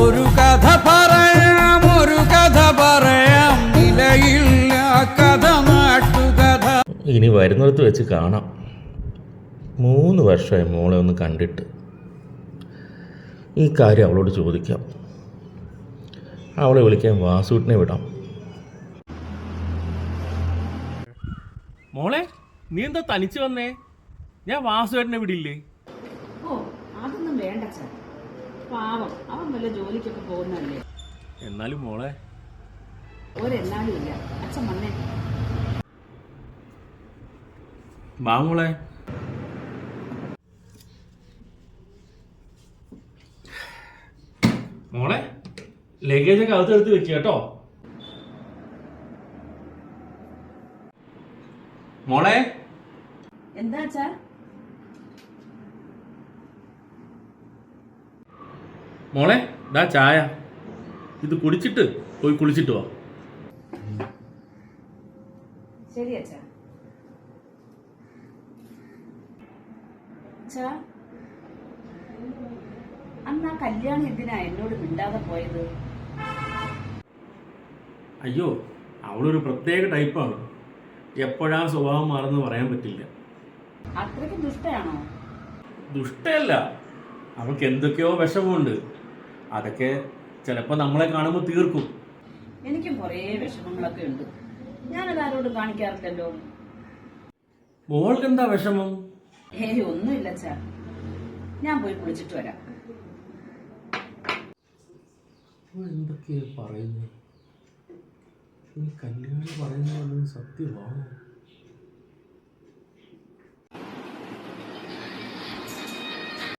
ഒരു കഥ പറയാം നിലയില്ല കഥ നാട്ടുകഥ. ഇനി വരുന്നിടത്ത് വെച്ച് കാണാം. 3 വർഷമായി മോളെ ഒന്ന് കണ്ടിട്ട്. ഈ കാര്യം അവളോട് ചോദിക്കാം. അവളെ വിളിക്കാൻ വാസുവിനെ വിടാം. മോളെ, നീ എന്താ തനിച്ച് വന്നേ? ഞാൻ വാസുവേട്ടനെ വിടില്ലേ? ഓ, അതൊന്നും വേണ്ട ചാ. പാവം, അവൻ വല്ല ജോലിക്കൊക്കെ പോകുന്നല്ലേ. എന്നാലും മോളെ, ഒരെന്നാലും ഇല്ല. അച്ഛൻ വന്നേ. വാ മോളെ. മോളെ, ലഗേജൊക്കെ അകത്തെടുത്ത് വെക്കുക കേട്ടോ. മോളെ, എന്താ ചാ? മോളെ, ദാ ചായ. ഇത് കുടിച്ചിട്ട് പോയി കുളിച്ചിട്ട് വാ. ശരി അച്ഛാ. ചാ, അന്ന് ആ കല്യാണം എന്തിനാ എന്നോട് മിണ്ടാതെ പോയത്? അയ്യോ, അവളൊരു പ്രത്യേക ടൈപ്പാണ്. എപ്പോഴാ സ്വഭാവം മാറുന്നു പറയാൻ പറ്റില്ല. അത്രയ്ക്ക് ദുഷ്ടയാണോ? ദുഷ്ടയല്ല, അവൾക്ക് എന്തൊക്കെയോ വിഷമമുണ്ട്. അതൊക്കെ ചിലപ്പോൾ നമ്മളെ കാണുമ്പോൾ തീർക്കും. എനിക്കും കുറേ വിഷമങ്ങളൊക്കെ ഉണ്ട്. ഞാനത് ആരോടും കാണിക്കാറില്ലല്ലോ. മോൾക്ക് എന്താ വിഷമം? ഒന്നുമില്ല ചാ. ഞാൻ പോയി കുളിച്ചിട്ട് വരാം. എന്തൊക്കെയാ പറയുന്നത്? ഈ കല്യാണം പറയുന്നത് സത്യമാണോ?